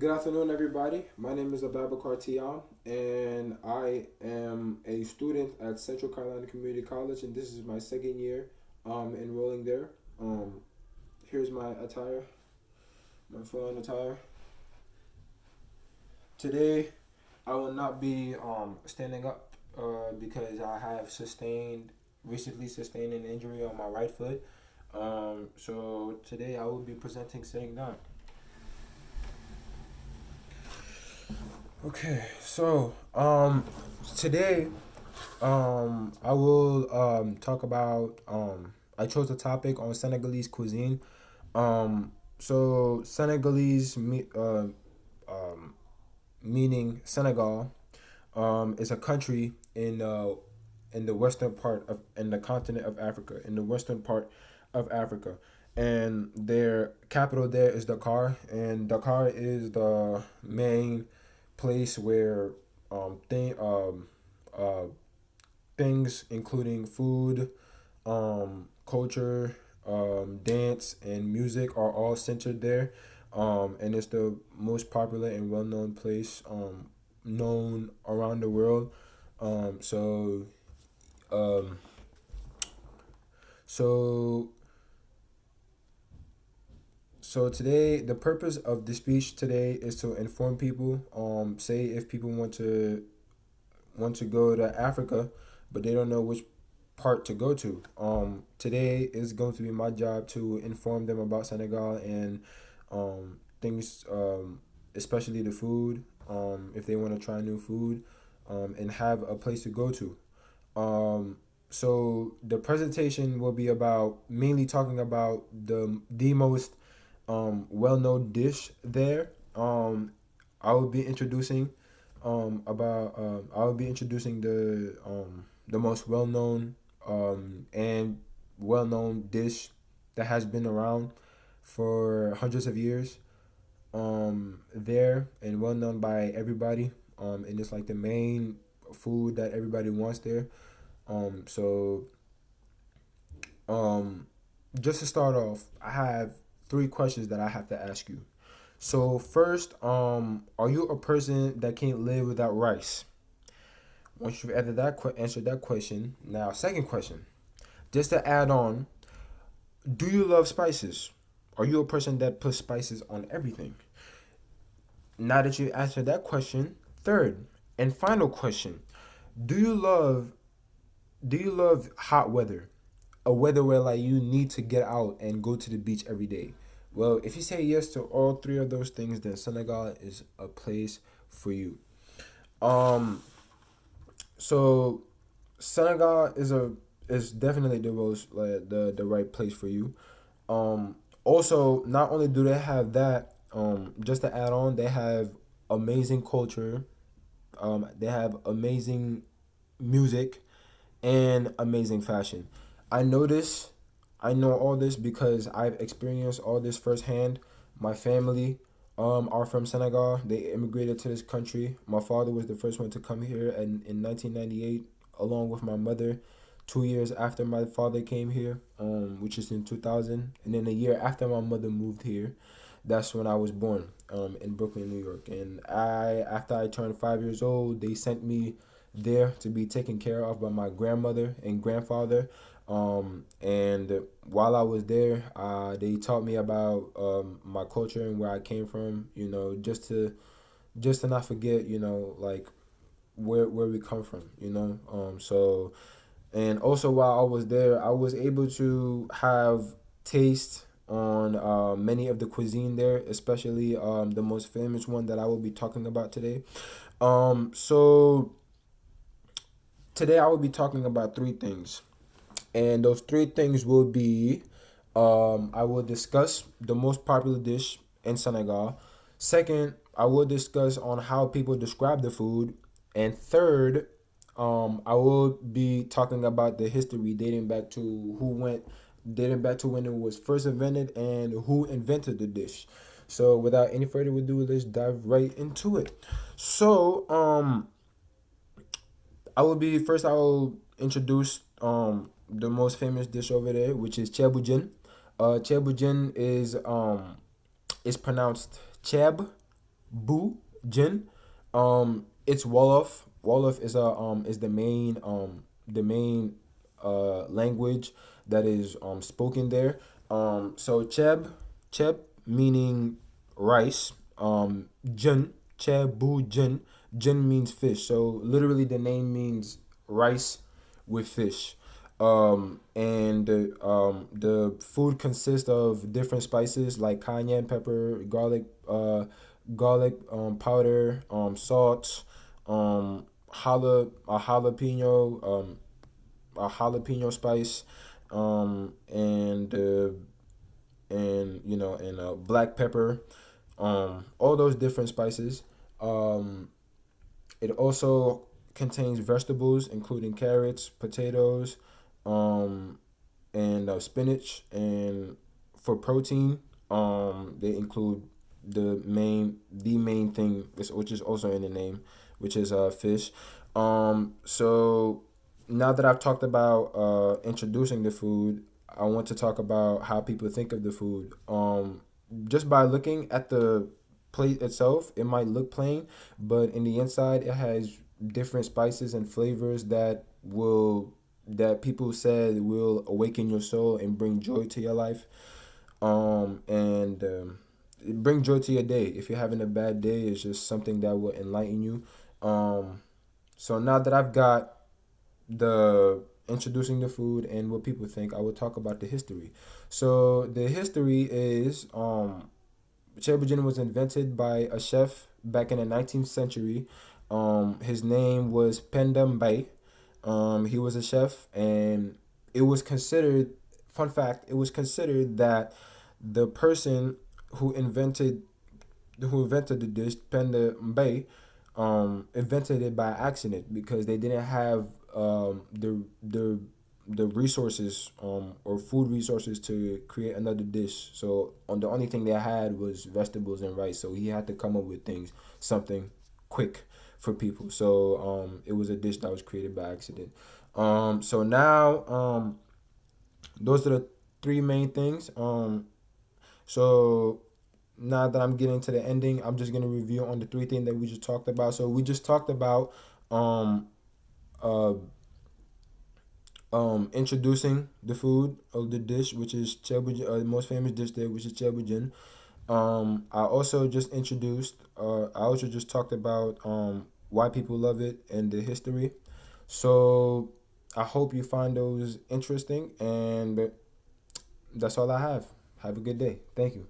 Good afternoon, everybody. My name is Ababacar Thiam, and I am a student at Central Carolina Community College, and this is my second year enrolling there. Um, Here's my attire, my full-on attire. Today, I will not be standing up because I have recently sustained an injury on my right foot. So today I will be presenting sitting down. Okay, so today I will talk about I chose a topic on Senegalese cuisine. So meaning Senegal is a country in the western part of in the continent of Africa, in the western part of Africa. And their capital there is Dakar, and Dakar is the main place where uh, things including food, culture, dance, and music are all centered there. And it's the most popular and well known place known around the world. Um, so, um, so, so today, the purpose of the speech today is to inform people. Say if people want to go to Africa, but they don't know which part to go to. Today is going to be my job to inform them about Senegal and things, especially the food. If they want to try new food, and have a place to go to. Um, so the presentation will be about mainly talking about the most well known dish there. I will be introducing I will be introducing the most well known and well known dish that has been around for hundreds of years there and well known by everybody and it's like the main food that everybody wants there. So um just to start off, I have three questions that I have to ask you. So first, are you a person that can't live without rice? Once you've answered that question, now second question, just to add on, do you love spices? Are you a person that puts spices on everything? Now that you answered that question, third and final question, do you love do you love hot weather? A weather where like you need to get out and go to the beach every day. Well, if you say yes to all three of those things, then Senegal is a place for you. Um, so Senegal is definitely the most like the right place for you. Also, not only do they have that, just to add on, they have amazing culture. They have amazing music and amazing fashion. I know this. I know all this because I've experienced all this firsthand. My family are from Senegal. They immigrated to this country. My father was the first one to come here in 1998, along with my mother. 2 years after my father came here, which is in 2000, and then a year after my mother moved here, that's when I was born in Brooklyn, New York. And after I turned 5 years old, they sent me there to be taken care of by my grandmother and grandfather. And while I was there, they taught me about my culture and where I came from. Just to not forget. Like where we come from. So and also while I was there, I was able to have taste on many of the cuisine there, especially the most famous one that I will be talking about today. So today I will be talking about three things, and those three things will be I will discuss the most popular dish in Senegal. Second, I will discuss on how people describe the food. And third, I will be talking about the history dating back to when it was first invented and who invented the dish. So without any further ado, let's dive right into it. So I will introduce the most famous dish over there, which is chebujin is pronounced cheb, bu jin. It's Wolof. Wolof is the main language that is spoken there. So cheb meaning rice. Jin chebu jin. Jin means fish. So literally the name means rice with fish. And the food consists of different spices like cayenne pepper, garlic powder, salt, a jalapeno spice, and black pepper, all those different spices. Um, it also contains vegetables, including carrots, potatoes, um, and spinach. And for protein, they include the main thing, which is also in the name, which is fish. So now that I've talked about introducing the food, I want to talk about how people think of the food. Just by looking at the plate itself, it might look plain, but in the inside, it has different spices and flavors that people said will awaken your soul and bring joy to your life. And bring joy to your day. If you're having a bad day, it's just something that will enlighten you. Um, so now that I've got the introducing the food and what people think, I will talk about the history. So the history is Chebujin was invented by a chef back in the 19th century. His name was Pendam Bay. He was a chef, and it was considered. Fun fact: it was considered that the person who invented who invented the dish, Penda Bay, invented it by accident because they didn't have the resources or food resources to create another dish. So on the only thing they had was vegetables and rice. So he had to come up with something quick for people. So it was a dish that was created by accident. So now those are the three main things. So now that I'm getting to the ending, I'm just gonna review on the three things that we just talked about. So we just talked about um uh introducing the food of the dish, which is chebujan, the most famous dish there, which is chebujan. I also just talked about why people love it and the history. So I hope you find those interesting, and that's all I have. Have a good day. Thank you.